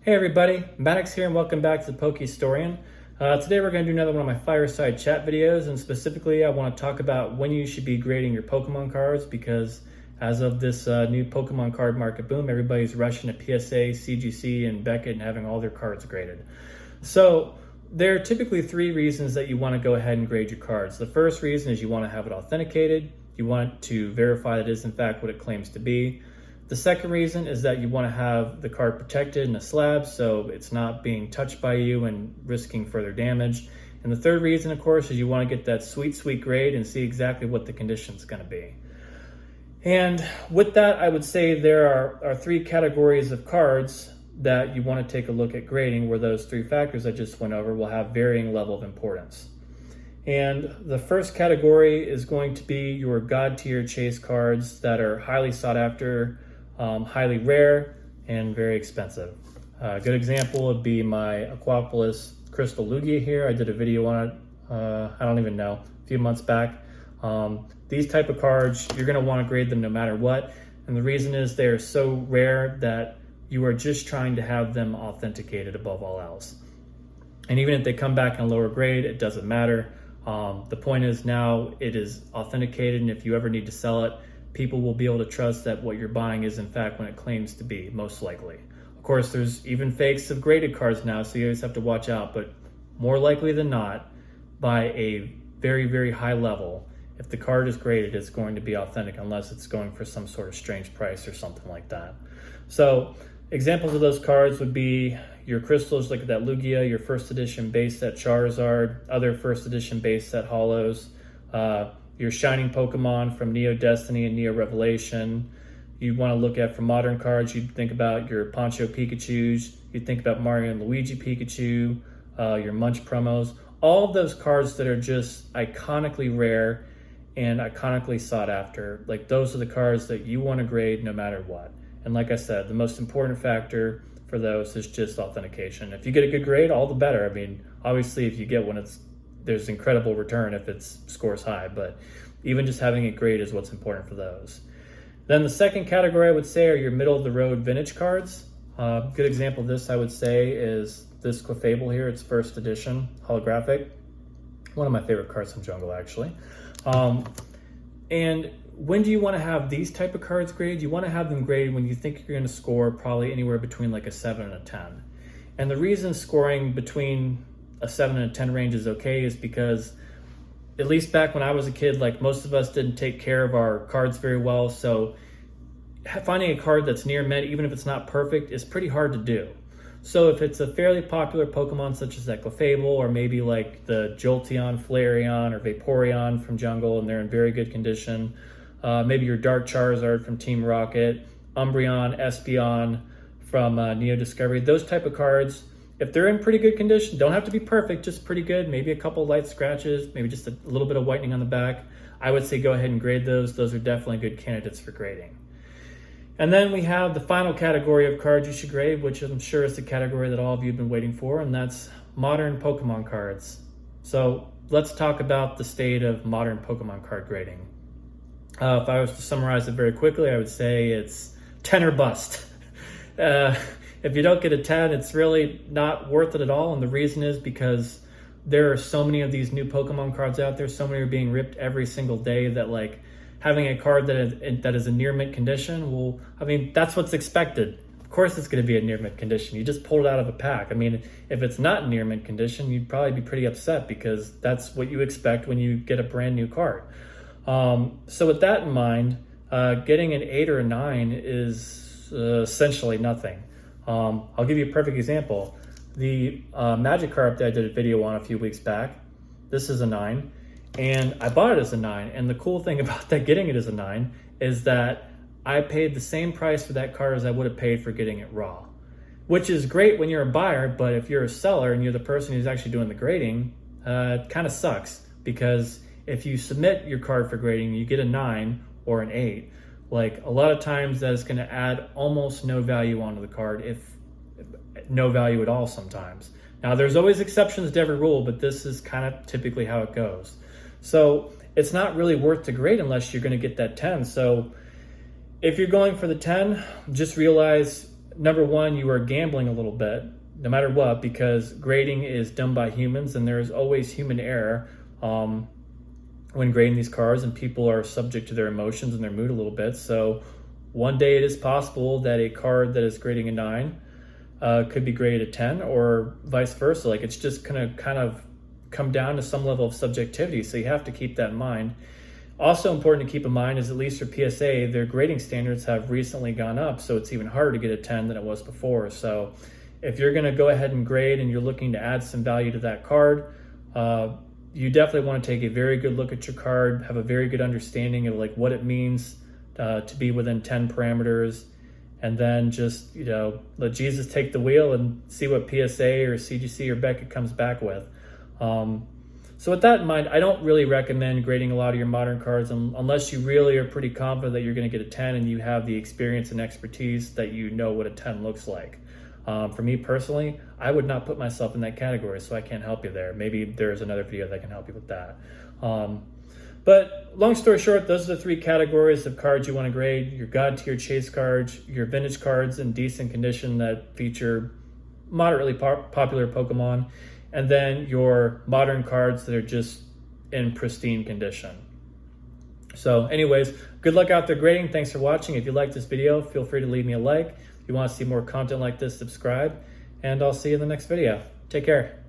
Hey everybody, Maddox here and welcome back to the Pokehistorian. Today we're going to do another one of my fireside chat videos, and specifically I want to talk about when you should be grading your Pokemon cards, because as of this new Pokemon card market boom, everybody's rushing to PSA, CGC, and Beckett and having all their cards graded. So there are typically three reasons that you want to go ahead and grade your cards. The first reason is you want to have it authenticated. You want to verify that it is in fact what it claims to be. The second reason is that you want to have the card protected in a slab so it's not being touched by you and risking further damage. And the third reason, of course, is you want to get that sweet grade and see exactly what the condition is going to be. And with that, I would say there are three categories of cards that you want to take a look at grading, where those three factors I just went over will have varying level of importance. And the first category is going to be your God tier chase cards that are highly sought after, highly rare, and very expensive. A good example would be my Aquapolis Crystal Lugia here. I did a video on it, I don't even know, a few months back. These type of cards, you're going to want to grade them no matter what. And the reason is they're so rare that you are just trying to have them authenticated above all else. And even if they come back in a lower grade, it doesn't matter. The point is now it is authenticated, and if you ever need to sell it, people will be able to trust that what you're buying is in fact what it claims to be, most likely. Of course, there's even fakes of graded cards now, so you always have to watch out, but more likely than not, by a very, very high level, if the card is graded, it's going to be authentic, unless it's going for some sort of strange price or something like that. So examples of those cards would be your crystals, like that Lugia, your first edition base set Charizard, other first edition base set holos, your shining Pokemon from Neo Destiny and Neo Revelation. You want to look at, for modern cards, you'd think about your Poncho Pikachus, you'd think about Mario and Luigi Pikachu, your Munch promos, all of those cards that are just iconically rare and iconically sought after. Like, those are the cards that you want to grade no matter what. And like I said, the most important factor for those is just authentication. If you get a good grade, all the better. I mean, obviously if you get one, there's incredible return if it scores high, but even just having it grade is what's important for those. Then the second category I would say are your middle of the road vintage cards. Good example of this I would say is this Clefable here. It's first edition holographic. One of my favorite cards from Jungle, actually. And when do you want to have these type of cards graded? You want to have them graded when you think you're going to score probably anywhere between like a 7 and a 10. And the reason scoring between a 7 and a 10 range is okay is because, at least back when I was a kid, like, most of us didn't take care of our cards very well. So finding a card that's near mint, even if it's not perfect, is pretty hard to do. So if it's a fairly popular Pokemon such as that Clefable, or maybe like the Jolteon, Flareon, or Vaporeon from Jungle, and they're in very good condition, maybe your Dark Charizard from Team Rocket, Umbreon, Espeon from Neo Discovery, those type of cards, if they're in pretty good condition, don't have to be perfect, just pretty good, maybe a couple light scratches, maybe just a little bit of whitening on the back, I would say go ahead and grade those. Those are definitely good candidates for grading. And then we have the final category of cards you should grade, which I'm sure is the category that all of you have been waiting for, and that's modern Pokemon cards. So let's talk about the state of modern Pokemon card grading. If I was to summarize it very quickly, I would say it's 10 or bust. If you don't get a 10, it's really not worth it at all. And the reason is because there are so many of these new Pokemon cards out there. So many are being ripped every single day that, like, having a card that is a near mint condition, well, I mean, that's what's expected. Of course it's going to be a near mint condition. You just pulled it out of a pack. I mean, if it's not near mint condition, you'd probably be pretty upset, because that's what you expect when you get a brand new card. So with that in mind, getting an 8 or a 9 is essentially nothing. I'll give you a perfect example. The Magikarp that I did a video on a few weeks back, this is a 9, and I bought it as a 9. And the cool thing about that, getting it as a 9, is that I paid the same price for that card as I would have paid for getting it raw, which is great when you're a buyer, but if you're a seller and you're the person who's actually doing the grading, it kind of sucks, because if you submit your card for grading, you get a 9 or an 8. Like, a lot of times that is going to add almost no value onto the card, if no value at all sometimes. Now, there's always exceptions to every rule, but this is kind of typically how it goes. So it's not really worth to grade unless you're going to get that 10. So if you're going for the 10, just realize number one, you are gambling a little bit, no matter what, because grading is done by humans and there is always human error when grading these cards, and people are subject to their emotions and their mood a little bit. So one day it is possible that a card that is grading a 9 could be graded a 10, or vice versa. Like, it's just gonna kind of come down to some level of subjectivity, so you have to keep that in mind. Also important to keep in mind is, at least for PSA, their grading standards have recently gone up, so it's even harder to get a 10 than it was before. So if you're going to go ahead and grade and you're looking to add some value to that card, you definitely want to take a very good look at your card, have a very good understanding of like what it means to be within 10 parameters, and then just, you know, let Jesus take the wheel and see what PSA or CGC or Beckett comes back with. So with that in mind, I don't really recommend grading a lot of your modern cards unless you really are pretty confident that you're going to get a 10 and you have the experience and expertise that you know what a 10 looks like. For me personally, I would not put myself in that category, so I can't help you there. Maybe there's another video that can help you with that. But long story short, those are the 3 categories of cards you want to grade: your God tier chase cards, your vintage cards in decent condition that feature moderately popular Pokemon, and then your modern cards that are just in pristine condition. So anyways, good luck out there grading. Thanks for watching. If you liked this video, feel free to leave me a like. If you want to see more content like this, subscribe, and I'll see you in the next video. Take care.